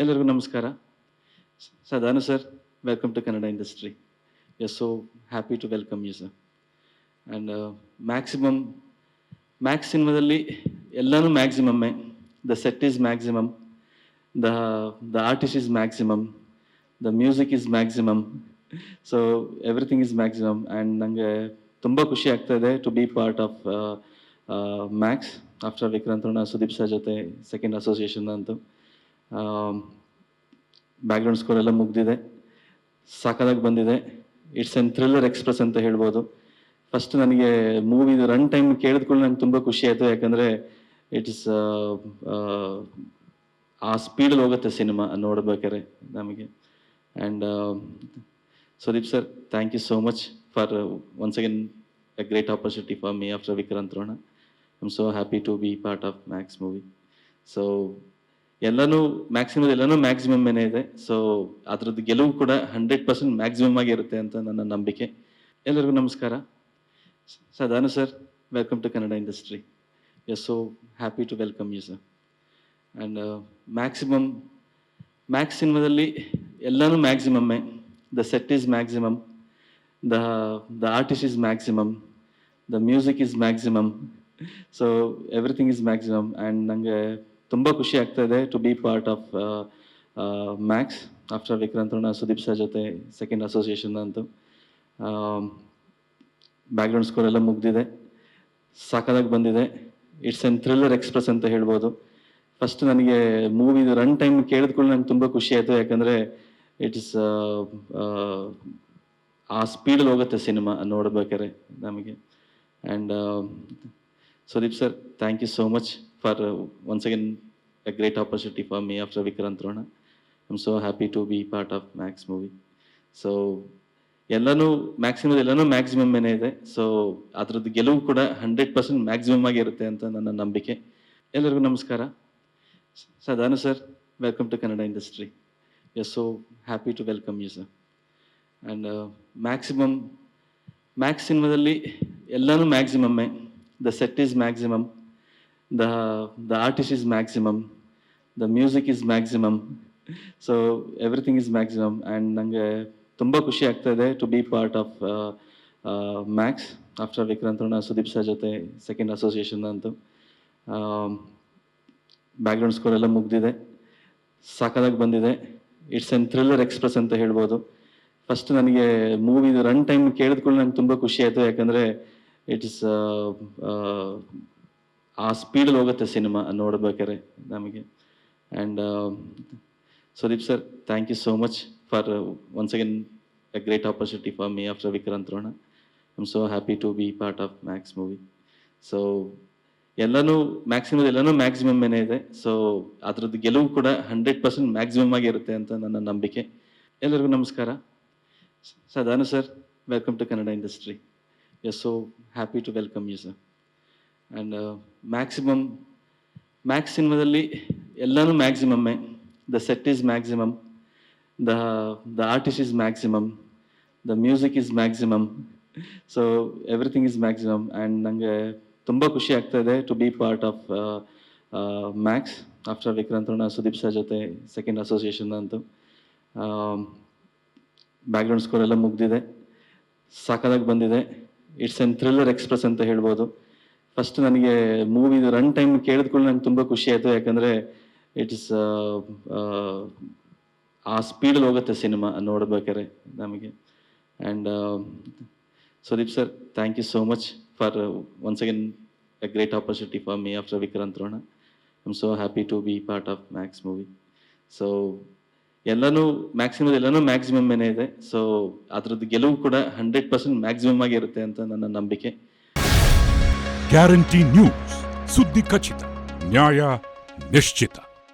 ಎಲ್ಲರಿಗೂ ನಮಸ್ಕಾರ. Dhanu sir, welcome to Kannada industry. We are so happy to welcome you sir. And Max ಸಿನಿಮಾದಲ್ಲಿ ಎಲ್ಲನೂ ಮ್ಯಾಕ್ಸಿಮಮ್ಮೇ. The set is maximum, the artist is maximum, the music is maximum. So everything is maximum. And ನನಗೆ ತುಂಬ ಖುಷಿ ಆಗ್ತಾ ಇದೆ to be part of Max after Vikrant Rona, Sudeep sir ಜೊತೆ second association ಅಂತು. ಬ್ಯಾಕ್ಗ್ರೌಂಡ್ ಸ್ಕೋರ್ ಎಲ್ಲ ಮುಗ್ದಿದೆ, ಸಾಕಾಗಿ ಬಂದಿದೆ. ಇಟ್ಸ್ ಎನ್ ಥ್ರಿಲ್ಲರ್ ಎಕ್ಸ್ಪ್ರೆಸ್ ಅಂತ ಹೇಳ್ಬೋದು. ಫಸ್ಟ್ ನನಗೆ ಮೂವಿದು ರನ್ ಟೈಮ್ ಕೇಳಿದ್ಕೊಳ್ಳಿ ನಂಗೆ ತುಂಬ ಖುಷಿ ಆಯಿತು. ಯಾಕಂದರೆ ಇಟ್ಸ್ ಆ ಸ್ಪೀಡಲ್ಲಿ ಹೋಗುತ್ತೆ ಸಿನಿಮಾ ನೋಡ್ಬೇಕಾದ್ರೆ ನಮಗೆ. And Sudeep sir, thank you so much for once again a great opportunity for me after Vikrant Rona. I am so happy to be part of Max movie. So ಎಲ್ಲನೂ ಮ್ಯಾಕ್ಸಿಮಮ್ ಏನೇ ಇದೆ. ಸೊ ಅದ್ರದ್ದು ಗೆಲುವು ಕೂಡ 100% ಮ್ಯಾಕ್ಸಿಮಮ್ ಆಗಿರುತ್ತೆ ಅಂತ ನನ್ನ ನಂಬಿಕೆ. ಎಲ್ಲರಿಗೂ ನಮಸ್ಕಾರ. Dhanu sir, welcome to Kannada industry. We are so happy to welcome you sir. And Max ಸಿನಿಮಾದಲ್ಲಿ ಎಲ್ಲನೂ ಮ್ಯಾಕ್ಸಿಮಮ್ಮೇ. The set is maximum, the artist is maximum, the music is maximum. So everything is maximum. And ನನಗೆ ತುಂಬ ಖುಷಿ ಆಗ್ತಾ ಇದೆ to be part of Max after Vikrant Rona, Sudeep sir ಜೊತೆ second association ಅಂತು. ಬ್ಯಾಕ್ಗ್ರೌಂಡ್ ಸ್ಕೋರ್ ಎಲ್ಲ ಮುಗ್ದಿದೆ, ಸಾಕಾಗಿ ಬಂದಿದೆ. ಇಟ್ಸ್ ಎನ್ ಥ್ರಿಲ್ಲರ್ ಎಕ್ಸ್ಪ್ರೆಸ್ ಅಂತ ಹೇಳ್ಬೋದು. ಫಸ್ಟ್ ನನಗೆ ಮೂವಿದು ರನ್ ಟೈಮ್ ಕೇಳಿದ್ಕೊಳ್ಳಿ ನಂಗೆ ತುಂಬ ಖುಷಿ ಆಯಿತು. ಯಾಕಂದರೆ ಇಟ್ಸ್ ಆ ಸ್ಪೀಡಲ್ಲಿ ಹೋಗುತ್ತೆ ಸಿನಿಮಾ ನೋಡ್ಬೇಕಾದ್ರೆ ನಮಗೆ. And Sudeep sir, thank you so much for once again a great opportunity for me after Vikrant Rona. I am so happy to be part of Max movie. So ಎಲ್ಲನೂ ಮ್ಯಾಕ್ಸಿಮಮ್ ಏನೇ ಇದೆ. ಸೊ ಅದ್ರದ್ದು ಗೆಲುವು ಕೂಡ 100% ಮ್ಯಾಕ್ಸಿಮಮ್ ಆಗಿರುತ್ತೆ ಅಂತ ನನ್ನ ನಂಬಿಕೆ. ಎಲ್ಲರಿಗೂ ನಮಸ್ಕಾರ. Dhanu sir, welcome to Kannada industry. We are so happy to welcome you sir. And Max ಸಿನಿಮಾದಲ್ಲಿ ಎಲ್ಲನೂ ಮ್ಯಾಕ್ಸಿಮಮ್ಮೇ. The set is maximum, the artist is maximum, the music is maximum. So everything is maximum. And ನನಗೆ ತುಂಬ ಖುಷಿ ಆಗ್ತಾ ಇದೆ to be part of Max after Vikrant Rona, Sudeep sir ಜೊತೆ second association ಅಂತು. ಬ್ಯಾಕ್ಗ್ರೌಂಡ್ ಸ್ಕೋರ್ ಎಲ್ಲ ಮುಗ್ದಿದೆ, ಸಾಕಾಗಿ ಬಂದಿದೆ. ಇಟ್ಸ್ ಎನ್ ಥ್ರಿಲ್ಲರ್ ಎಕ್ಸ್ಪ್ರೆಸ್ ಅಂತ ಹೇಳ್ಬೋದು. ಫಸ್ಟ್ ನನಗೆ ಮೂವಿದು ರನ್ ಟೈಮ್ ಕೇಳಿದ್ಕೊಳ್ಳಿ ನಂಗೆ ತುಂಬ ಖುಷಿ ಆಯಿತು. ಯಾಕಂದರೆ ಇಟ್ಸ್ ಆ ಸ್ಪೀಡಲ್ಲಿ ಹೋಗುತ್ತೆ ಸಿನಿಮಾ ನೋಡ್ಬೇಕಾದ್ರೆ ನಮಗೆ. And Sudeep sir, thank you so much for once again a great opportunity for me after Vikrant Rona. I am so happy to be part of Max movie. So ಎಲ್ಲನೂ ಮ್ಯಾಕ್ಸಿಮಮ್ ಏನೇ ಇದೆ. ಸೊ ಅದ್ರದ್ದು ಗೆಲುವು ಕೂಡ 100% ಮ್ಯಾಕ್ಸಿಮಮ್ ಆಗಿರುತ್ತೆ ಅಂತ ನನ್ನ ನಂಬಿಕೆ. ಎಲ್ಲರಿಗೂ ನಮಸ್ಕಾರ. Dhanu sir, welcome to Kannada industry. We are so happy to welcome you sir. And Max ಸಿನಿಮಾದಲ್ಲಿ ಎಲ್ಲನೂ ಮ್ಯಾಕ್ಸಿಮಮ್ಮೇ. The set is maximum, the artist is maximum, the music is maximum. So everything is maximum. And ನನಗೆ ತುಂಬ ಖುಷಿ ಆಗ್ತಾ ಇದೆ to be part of Max after Vikrant Rona, Sudeep sir ಜೊತೆ second association ಅಂತು. ಬ್ಯಾಕ್ಗ್ರೌಂಡ್ ಸ್ಕೋರ್ ಎಲ್ಲ ಮುಗ್ದಿದೆ, ಸಾಕಾಗಿ ಬಂದಿದೆ. ಇಟ್ಸ್ ಎನ್ ಥ್ರಿಲ್ಲರ್ ಎಕ್ಸ್ಪ್ರೆಸ್ ಅಂತ ಹೇಳ್ಬೋದು. ಫಸ್ಟ್ ನನಗೆ ಮೂವಿದು ರನ್ ಟೈಮ್ ಕೇಳಿದ್ಕೊಳ್ಳಿ ನಂಗೆ ತುಂಬ ಖುಷಿ ಆಯಿತು. ಯಾಕಂದರೆ ಇಟ್ಸ್ ಆ ಸ್ಪೀಡಲ್ಲಿ ಹೋಗುತ್ತೆ ಸಿನಿಮಾ ನೋಡ್ಬೇಕಾದ್ರೆ ನಮಗೆ. And Sudeep sir, thank you so much for once again a great opportunity for me after Vikrant Rona. I am so happy to be part of Max movie. So ಎಲ್ಲನೂ ಮ್ಯಾಕ್ಸಿಮಮ್ ಏನೇ ಇದೆ. ಸೊ ಅದ್ರದ್ದು ಗೆಲುವು ಕೂಡ 100% ಮ್ಯಾಕ್ಸಿಮಮ್ ಆಗಿರುತ್ತೆ ಅಂತ ನನ್ನ ನಂಬಿಕೆ. ಗ್ಯಾರಂಟಿ ನ್ಯೂಸ್, ಸುದ್ದಿ ಖಚಿತ, ನ್ಯಾಯ ನಿಶ್ಚಿತ.